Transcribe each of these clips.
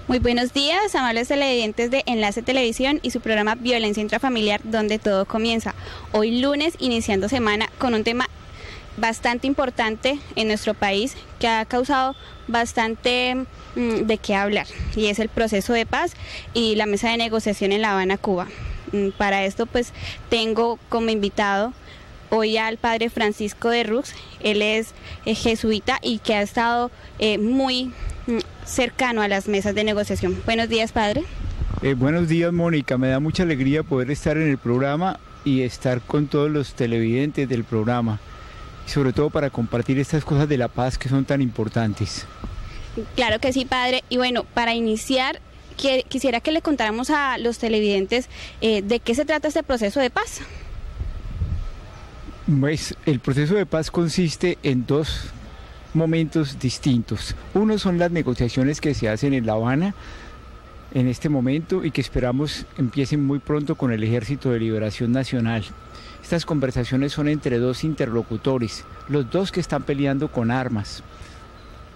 Muy buenos días, amables televidentes de Enlace Televisión y su programa Violencia Intrafamiliar, donde todo comienza. Hoy lunes, iniciando semana con un tema bastante importante en nuestro país que ha causado bastante de qué hablar, y es el proceso de paz y la mesa de negociación en La Habana, Cuba. Para esto pues tengo como invitado hoy al padre Francisco de Rux. Él es jesuita y que ha estado muy cercano a las mesas de negociación. Buenos días, padre. Buenos días, Mónica. Me da mucha alegría poder estar en el programa y estar con todos los televidentes del programa, y sobre todo para compartir estas cosas de la paz que son tan importantes. Claro que sí, padre. Y bueno, para iniciar, quisiera que le contáramos a los televidentes de qué se trata este proceso de paz. Pues el proceso de paz consiste en dos momentos distintos. Uno son las negociaciones que se hacen en La Habana en este momento y que esperamos empiecen muy pronto con el Ejército de Liberación Nacional. Estas conversaciones son entre dos interlocutores, los dos que están peleando con armas.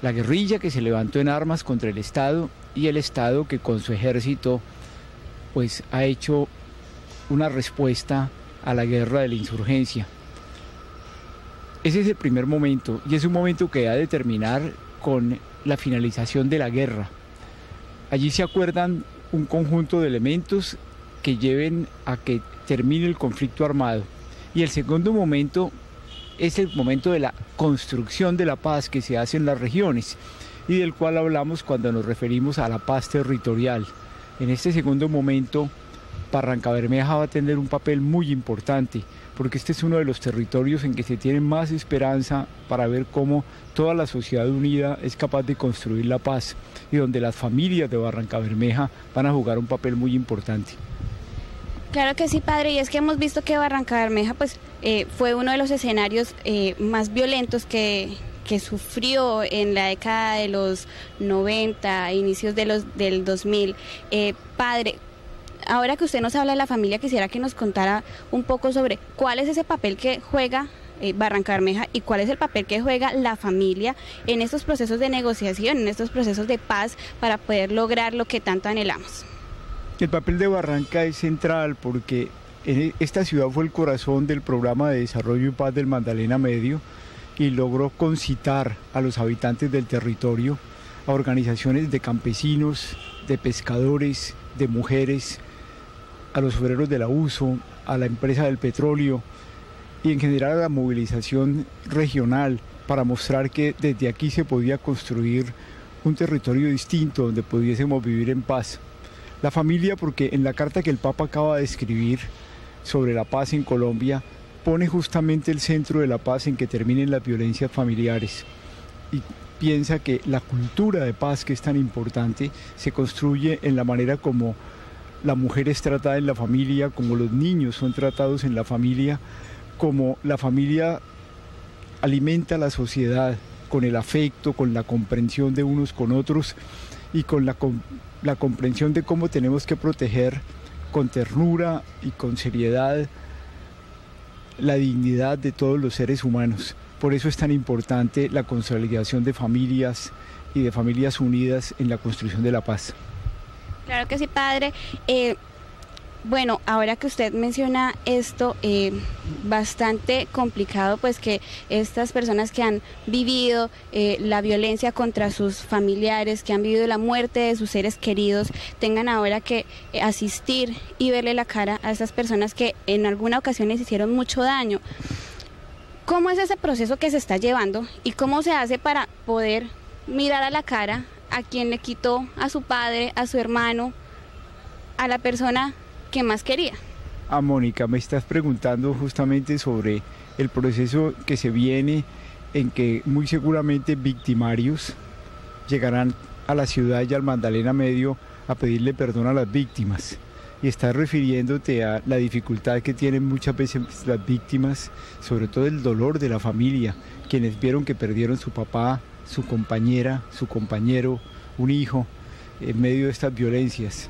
La guerrilla que se levantó en armas contra el Estado y el Estado que con su ejército pues ha hecho una respuesta a la guerra de la insurgencia. Ese es el primer momento, y es un momento que va a determinar con la finalización de la guerra. Allí se acuerdan un conjunto de elementos que lleven a que termine el conflicto armado. Y el segundo momento es el momento de la construcción de la paz que se hace en las regiones, y del cual hablamos cuando nos referimos a la paz territorial. En este segundo momento, Barrancabermeja va a tener un papel muy importante, porque este es uno de los territorios en que se tiene más esperanza para ver cómo toda la sociedad unida es capaz de construir la paz, y donde las familias de Barrancabermeja van a jugar un papel muy importante. Claro que sí, padre, y es que hemos visto que Barrancabermeja pues, fue uno de los escenarios más violentos que sufrió en la década de los 90, inicios del 2000. Padre, ahora que usted nos habla de la familia, quisiera que nos contara un poco sobre cuál es ese papel que juega Barrancabermeja y cuál es el papel que juega la familia en estos procesos de negociación, en estos procesos de paz para poder lograr lo que tanto anhelamos. El papel de Barranca es central porque esta ciudad fue el corazón del programa de desarrollo y paz del Magdalena Medio y logró concitar a los habitantes del territorio, a organizaciones de campesinos, de pescadores, de mujeres, a los obreros del abuso, a la empresa del petróleo y en general a la movilización regional para mostrar que desde aquí se podía construir un territorio distinto donde pudiésemos vivir en paz. La familia, porque en la carta que el Papa acaba de escribir sobre la paz en Colombia, pone justamente el centro de la paz en que terminen las violencias familiares y piensa que la cultura de paz, que es tan importante, se construye en la manera como la mujer es tratada en la familia, como los niños son tratados en la familia, como la familia alimenta a la sociedad con el afecto, con la comprensión de unos con otros y con la comprensión de cómo tenemos que proteger con ternura y con seriedad la dignidad de todos los seres humanos. Por eso es tan importante la consolidación de familias y de familias unidas en la construcción de la paz. Claro que sí, padre. Bueno, ahora que usted menciona esto, bastante complicado pues que estas personas que han vivido la violencia contra sus familiares, que han vivido la muerte de sus seres queridos, tengan ahora que asistir y verle la cara a estas personas que en alguna ocasión les hicieron mucho daño. ¿Cómo es ese proceso que se está llevando y cómo se hace para poder mirar a la cara a quien le quitó a su padre, a su hermano, a la persona que más quería? Mónica, me estás preguntando justamente sobre el proceso que se viene, en que muy seguramente victimarios llegarán a la ciudad y al Magdalena Medio a pedirle perdón a las víctimas. Y estás refiriéndote a la dificultad que tienen muchas veces las víctimas, sobre todo el dolor de la familia, quienes vieron que perdieron su papá, su compañera, su compañero, un hijo, en medio de estas violencias.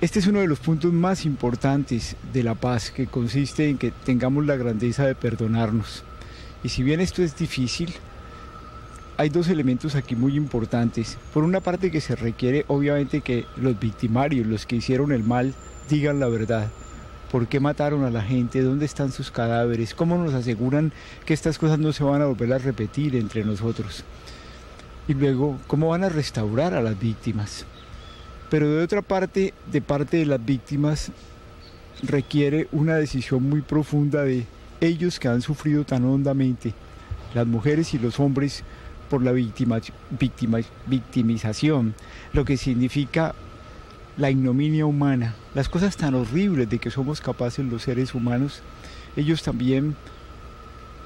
Este es uno de los puntos más importantes de la paz, que consiste en que tengamos la grandeza de perdonarnos. Y si bien esto es difícil, hay dos elementos aquí muy importantes. Por una parte, que se requiere obviamente que los victimarios, los que hicieron el mal, digan la verdad. ¿Por qué mataron a la gente? ¿Dónde están sus cadáveres? ¿Cómo nos aseguran que estas cosas no se van a volver a repetir entre nosotros? Y luego, ¿cómo van a restaurar a las víctimas? Pero de otra parte, de parte de las víctimas, requiere una decisión muy profunda de ellos que han sufrido tan hondamente, las mujeres y los hombres, por la victimización, lo que significa la ignominia humana, las cosas tan horribles de que somos capaces los seres humanos. Ellos también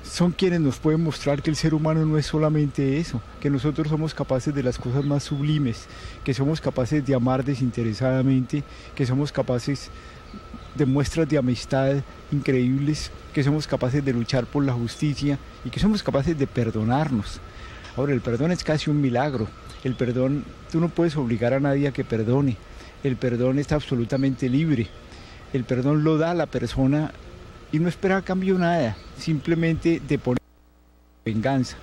son quienes nos pueden mostrar que el ser humano no es solamente eso, que nosotros somos capaces de las cosas más sublimes, que somos capaces de amar desinteresadamente, que somos capaces de muestras de amistad increíbles, que somos capaces de luchar por la justicia y que somos capaces de perdonarnos. Ahora, el perdón es casi un milagro. El perdón, tú no puedes obligar a nadie a que perdone. El perdón está absolutamente libre. El perdón lo da a la persona y no espera a cambio nada, simplemente de poner venganza.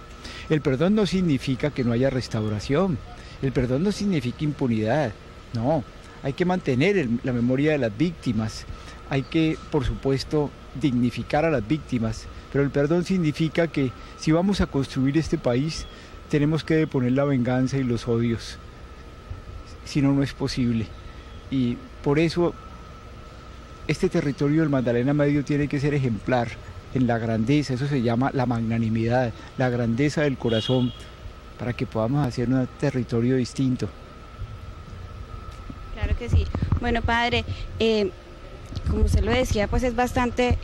El perdón no significa que no haya restauración. El perdón no significa impunidad. No, hay que mantener la memoria de las víctimas. Hay que, por supuesto, dignificar a las víctimas. Pero el perdón significa que si vamos a construir este país, tenemos que deponer la venganza y los odios. Si no, no es posible. Y por eso este territorio del Magdalena Medio tiene que ser ejemplar en la grandeza, eso se llama la magnanimidad, la grandeza del corazón, para que podamos hacer un territorio distinto. Claro que sí. Bueno, padre, como usted lo decía, pues es bastante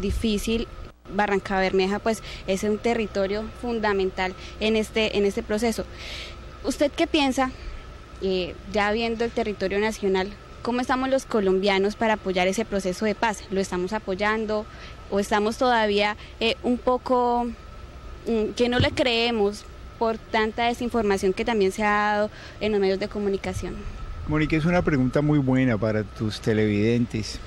difícil. Barrancabermeja pues es un territorio fundamental en este proceso. ¿Usted qué piensa, ya viendo el territorio nacional, cómo estamos los colombianos para apoyar ese proceso de paz? ¿Lo estamos apoyando o estamos todavía un poco que no le creemos por tanta desinformación que también se ha dado en los medios de comunicación? Mónica, es una pregunta muy buena para tus televidentes.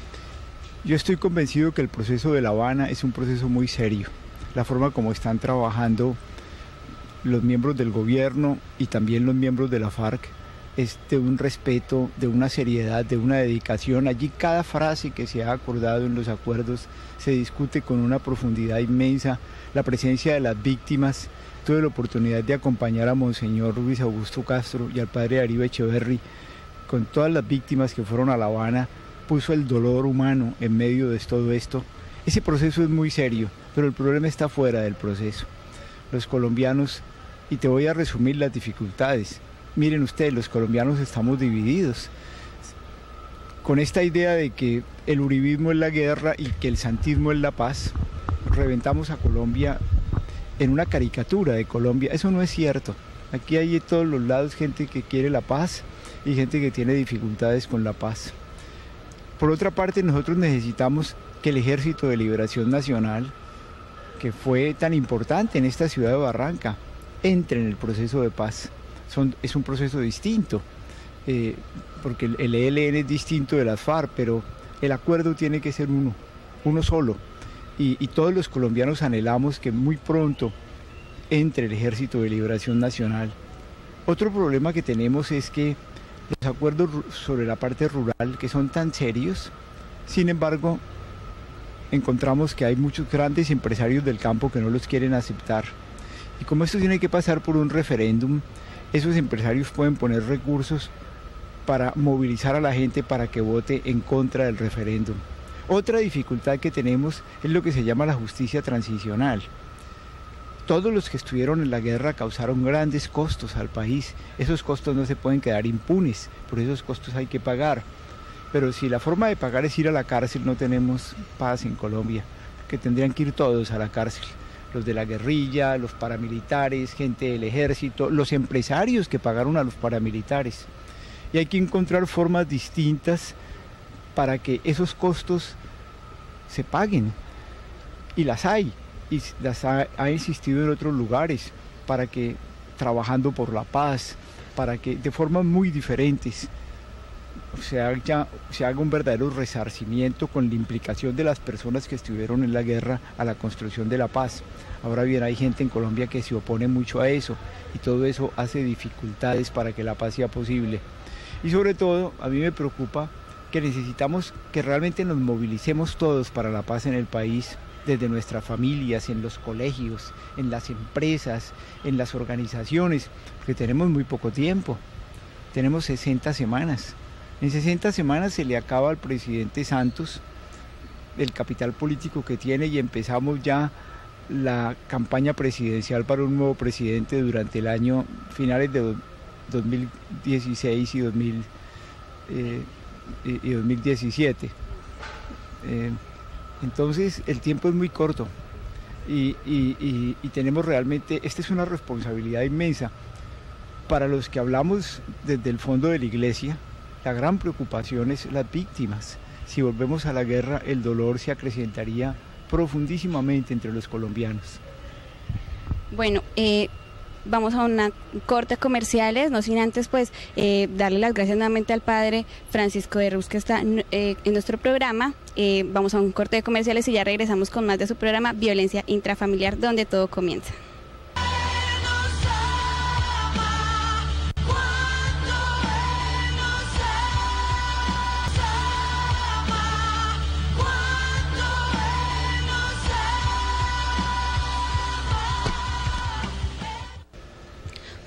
Yo estoy convencido que el proceso de La Habana es un proceso muy serio. La forma como están trabajando los miembros del gobierno y también los miembros de la FARC es de un respeto, de una seriedad, de una dedicación. Allí cada frase que se ha acordado en los acuerdos se discute con una profundidad inmensa. La presencia de las víctimas, tuve la oportunidad de acompañar a Monseñor Luis Augusto Castro y al padre Darío Echeverry con todas las víctimas que fueron a La Habana. Puso el dolor humano en medio de todo esto. Ese proceso es muy serio, pero el problema está fuera del proceso. Los colombianos, y te voy a resumir las dificultades. Miren ustedes, los colombianos estamos divididos. Con esta idea de que el uribismo es la guerra y que el santismo es la paz, reventamos a Colombia en una caricatura de Colombia. Eso no es cierto. Aquí hay de todos los lados gente que quiere la paz y gente que tiene dificultades con la paz. Por otra parte, nosotros necesitamos que el Ejército de Liberación Nacional, que fue tan importante en esta ciudad de Barranca, entre en el proceso de paz. Es un proceso distinto, porque el ELN es distinto de las FARC, pero el acuerdo tiene que ser uno solo. Y todos los colombianos anhelamos que muy pronto entre el Ejército de Liberación Nacional. Otro problema que tenemos es que los acuerdos sobre la parte rural, que son tan serios, sin embargo, encontramos que hay muchos grandes empresarios del campo que no los quieren aceptar. Y como esto tiene que pasar por un referéndum, esos empresarios pueden poner recursos para movilizar a la gente para que vote en contra del referéndum. Otra dificultad que tenemos es lo que se llama la justicia transicional. Todos los que estuvieron en la guerra causaron grandes costos al país. Esos costos no se pueden quedar impunes, por esos costos hay que pagar. Pero si la forma de pagar es ir a la cárcel, no tenemos paz en Colombia, que tendrían que ir todos a la cárcel. Los de la guerrilla, los paramilitares, gente del ejército, los empresarios que pagaron a los paramilitares. Y hay que encontrar formas distintas para que esos costos se paguen. Y las hay. Y las ha insistido en otros lugares, para que trabajando por la paz, para que de formas muy diferentes se haga un verdadero resarcimiento con la implicación de las personas que estuvieron en la guerra a la construcción de la paz. Ahora bien, hay gente en Colombia que se opone mucho a eso y todo eso hace dificultades para que la paz sea posible. Y sobre todo, a mí me preocupa que necesitamos que realmente nos movilicemos todos para la paz en el país, desde nuestras familias, en los colegios, en las empresas, en las organizaciones, porque tenemos muy poco tiempo, tenemos 60 semanas. En 60 semanas se le acaba al presidente Santos el capital político que tiene y empezamos ya la campaña presidencial para un nuevo presidente durante el año finales de 2016 y 2017. Entonces el tiempo es muy corto y tenemos realmente, esta es una responsabilidad inmensa. Para los que hablamos desde el fondo de la iglesia, la gran preocupación es las víctimas. Si volvemos a la guerra, el dolor se acrecentaría profundísimamente entre los colombianos. Bueno, vamos a una corte comerciales, no sin antes pues darle las gracias nuevamente al padre Francisco de Rux que está en nuestro programa. Vamos a un corte de comerciales y ya regresamos con más de su programa Violencia Intrafamiliar, donde todo comienza.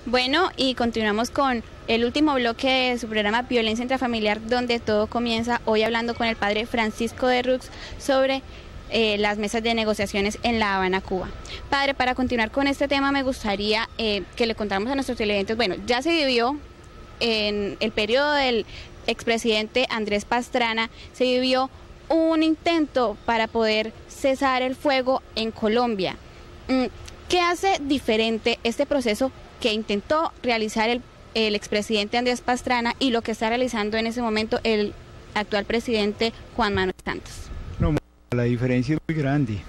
Bueno, y continuamos con el último bloque de su programa Violencia Intrafamiliar, donde todo comienza, hoy hablando con el padre Francisco de Rux sobre las mesas de negociaciones en La Habana, Cuba. Padre, para continuar con este tema me gustaría que le contáramos a nuestros televidentes, bueno, ya se vivió en el periodo del expresidente Andrés Pastrana, se vivió un intento para poder cesar el fuego en Colombia. ¿Qué hace diferente este proceso que intentó realizar el expresidente Andrés Pastrana y lo que está realizando en ese momento el actual presidente Juan Manuel Santos? No, la diferencia es muy grande.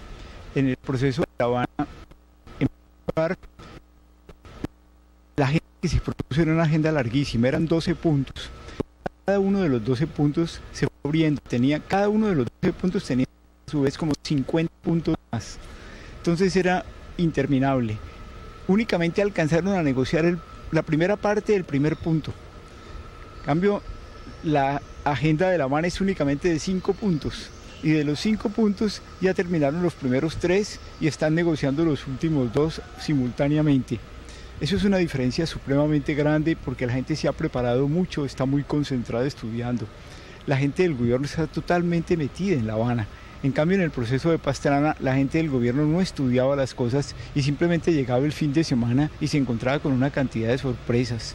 En el proceso de La Habana, en lugar, la agenda que se propuso era una agenda larguísima, eran 12 puntos. Cada uno de los 12 puntos se fue abriendo, cada uno de los 12 puntos tenía a su vez como 50 puntos más. Entonces era interminable. Únicamente alcanzaron a negociar la primera parte del primer punto. En cambio, la agenda de La Habana es únicamente de 5 puntos. Y de los 5 puntos ya terminaron los primeros 3 y están negociando los últimos 2 simultáneamente. Eso es una diferencia supremamente grande porque la gente se ha preparado mucho, está muy concentrada estudiando. La gente del gobierno está totalmente metida en La Habana. En cambio, en el proceso de Pastrana, la gente del gobierno no estudiaba las cosas y simplemente llegaba el fin de semana y se encontraba con una cantidad de sorpresas.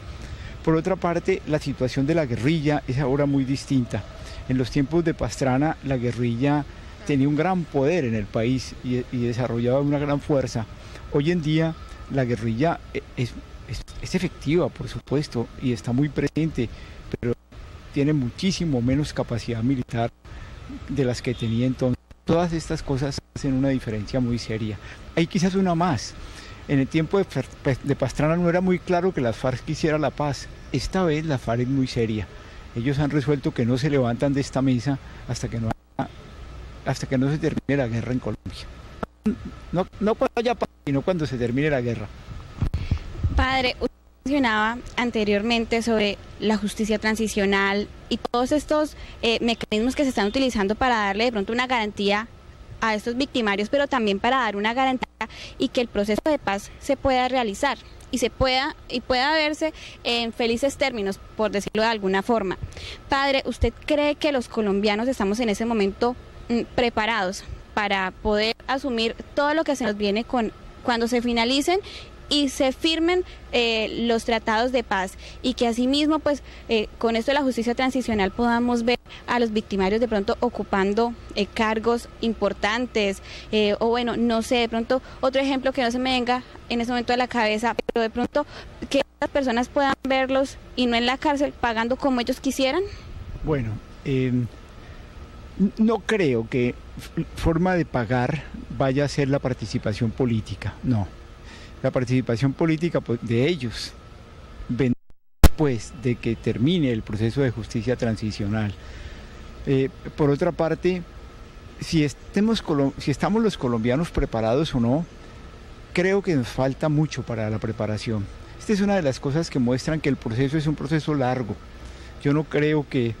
Por otra parte, la situación de la guerrilla es ahora muy distinta. En los tiempos de Pastrana, la guerrilla tenía un gran poder en el país y desarrollaba una gran fuerza. Hoy en día, la guerrilla es efectiva, por supuesto, y está muy presente, pero tiene muchísimo menos capacidad militar de las que tenía entonces. Todas estas cosas hacen una diferencia muy seria. Hay quizás una más. En el tiempo de Pastrana no era muy claro que las FARC quisieran la paz. Esta vez la FARC es muy seria. Ellos han resuelto que no se levantan de esta mesa hasta que no se termine la guerra en Colombia. No cuando haya paz, sino cuando se termine la guerra. Padre, usted mencionaba anteriormente sobre la justicia transicional y todos estos mecanismos que se están utilizando para darle de pronto una garantía a estos victimarios, pero también para dar una garantía y que el proceso de paz se pueda realizar y pueda verse en felices términos, por decirlo de alguna forma. Padre, ¿usted cree que los colombianos estamos en ese momento preparados para poder asumir todo lo que se nos viene cuando se finalicen y se firmen los tratados de paz y que asimismo pues con esto de la justicia transicional podamos ver a los victimarios de pronto ocupando cargos importantes o bueno, no sé, de pronto otro ejemplo que no se me venga en ese momento a la cabeza, pero de pronto que las personas puedan verlos y no en la cárcel pagando como ellos quisieran? Bueno, no creo que forma de pagar vaya a ser la participación política, no. La participación política pues, de ellos, vender después de que termine el proceso de justicia transicional. Por otra parte, si estamos los colombianos preparados o no, creo que nos falta mucho para la preparación. Esta es una de las cosas que muestran que el proceso es un proceso largo. Yo no creo que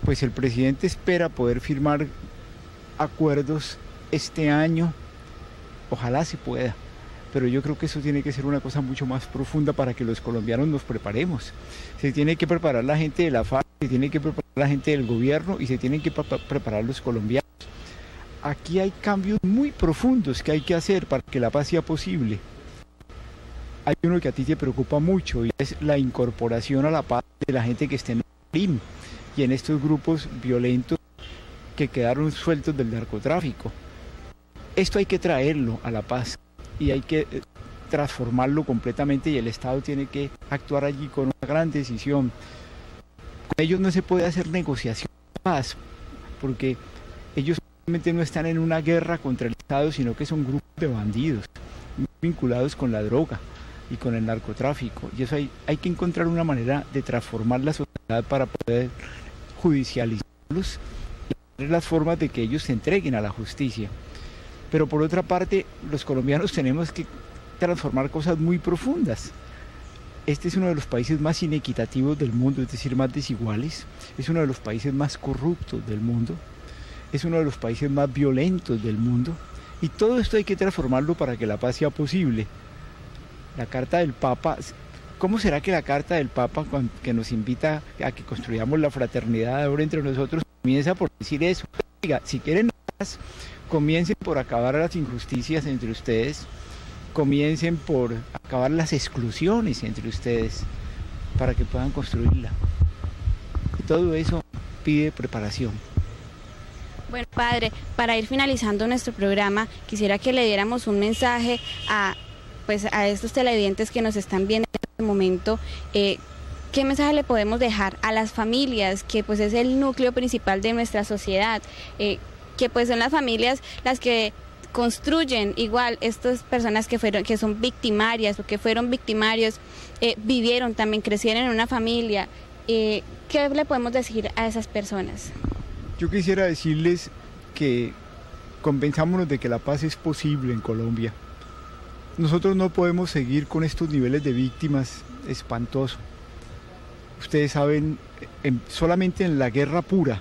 pues el presidente espera poder firmar acuerdos este año, ojalá se pueda, pero yo creo que eso tiene que ser una cosa mucho más profunda para que los colombianos nos preparemos. Se tiene que preparar la gente de la FARC, se tiene que preparar la gente del gobierno y se tienen que preparar los colombianos. Aquí hay cambios muy profundos que hay que hacer para que la paz sea posible. Hay uno que a ti te preocupa mucho y es la incorporación a la paz de la gente que esté en el crimen y en estos grupos violentos que quedaron sueltos del narcotráfico. Esto hay que traerlo a la paz y hay que transformarlo completamente y el Estado tiene que actuar allí con una gran decisión. Con ellos no se puede hacer negociación de paz porque ellos realmente no están en una guerra contra el Estado, sino que son grupos de bandidos vinculados con la droga y con el narcotráfico. Y eso hay que encontrar una manera de transformar la sociedad para poder judicializarlos y las formas de que ellos se entreguen a la justicia. Pero por otra parte, los colombianos tenemos que transformar cosas muy profundas. Este es uno de los países más inequitativos del mundo, es decir, más desiguales. Es uno de los países más corruptos del mundo. Es uno de los países más violentos del mundo. Y todo esto hay que transformarlo para que la paz sea posible. La carta del Papa, ¿cómo será que la carta del Papa que nos invita a que construyamos la fraternidad ahora entre nosotros comienza por decir eso? Oiga, si quieren paz, comiencen por acabar las injusticias entre ustedes, comiencen por acabar las exclusiones entre ustedes para que puedan construirla. Y todo eso pide preparación. Bueno, padre, para ir finalizando nuestro programa, quisiera que le diéramos un mensaje a estos televidentes que nos están viendo en este momento. ¿Qué mensaje le podemos dejar a las familias, que pues es el núcleo principal de nuestra sociedad, que pues son las familias las que construyen igual estas personas que son victimarias o que fueron victimarios, vivieron también, crecieron en una familia? ¿Qué le podemos decir a esas personas? Yo quisiera decirles que convenzámonos de que la paz es posible en Colombia. Nosotros no podemos seguir con estos niveles de víctimas espantosos. Ustedes saben, solamente en la guerra pura,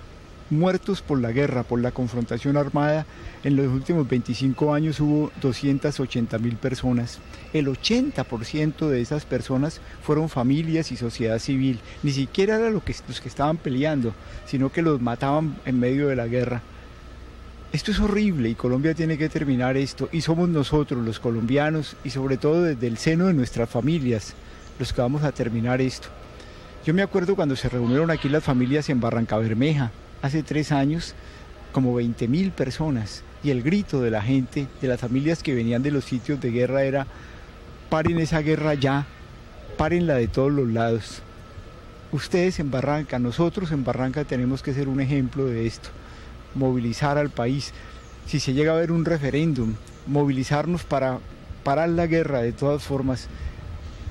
muertos por la guerra, por la confrontación armada, en los últimos 25 años hubo 280.000 personas. El 80% de esas personas fueron familias y sociedad civil. Ni siquiera eran los que estaban peleando, sino que los mataban en medio de la guerra. Esto es horrible y Colombia tiene que terminar esto, y somos nosotros los colombianos y sobre todo desde el seno de nuestras familias los que vamos a terminar esto. Yo me acuerdo cuando se reunieron aquí las familias en Barrancabermeja hace 3 años, como 20.000 personas, y el grito de la gente, de las familias que venían de los sitios de guerra era: paren esa guerra ya, párenla de todos los lados. Ustedes en Barranca, nosotros en Barranca tenemos que ser un ejemplo de esto. Movilizar al país, si se llega a ver un referéndum, movilizarnos para parar la guerra de todas formas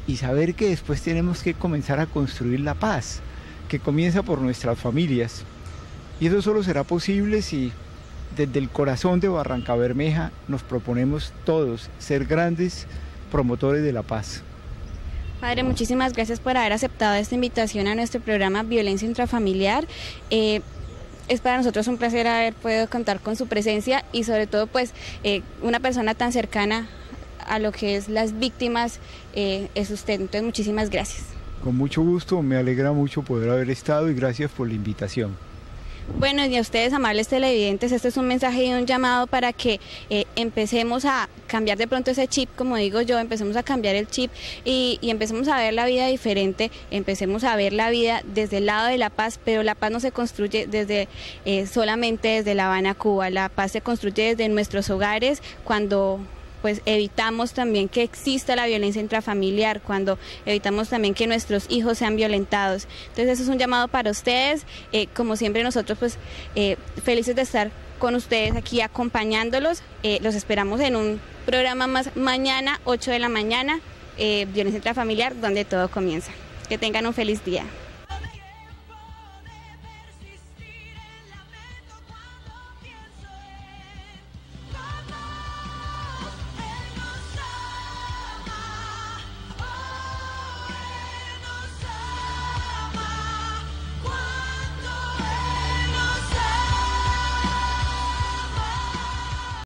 y saber que después tenemos que comenzar a construir la paz, que comienza por nuestras familias. Y eso solo será posible si desde el corazón de Barrancabermeja nos proponemos todos ser grandes promotores de la paz. Padre, muchísimas gracias por haber aceptado esta invitación a nuestro programa Violencia Intrafamiliar. Es para nosotros un placer haber podido contar con su presencia y sobre todo pues una persona tan cercana a lo que es las víctimas es usted. Entonces muchísimas gracias. Con mucho gusto, me alegra mucho poder haber estado y gracias por la invitación. Bueno, y a ustedes, amables televidentes, este es un mensaje y un llamado para que empecemos a cambiar de pronto ese chip, como digo yo, empecemos a cambiar el chip y empecemos a ver la vida diferente, empecemos a ver la vida desde el lado de la paz, pero la paz no se construye solamente desde La Habana, Cuba. La paz se construye desde nuestros hogares, cuando pues evitamos también que exista la violencia intrafamiliar, cuando evitamos también que nuestros hijos sean violentados. Entonces eso es un llamado para ustedes, como siempre nosotros pues felices de estar con ustedes aquí acompañándolos. Los esperamos en un programa más mañana, 8 de la mañana, Violencia Intrafamiliar, donde todo comienza. Que tengan un feliz día.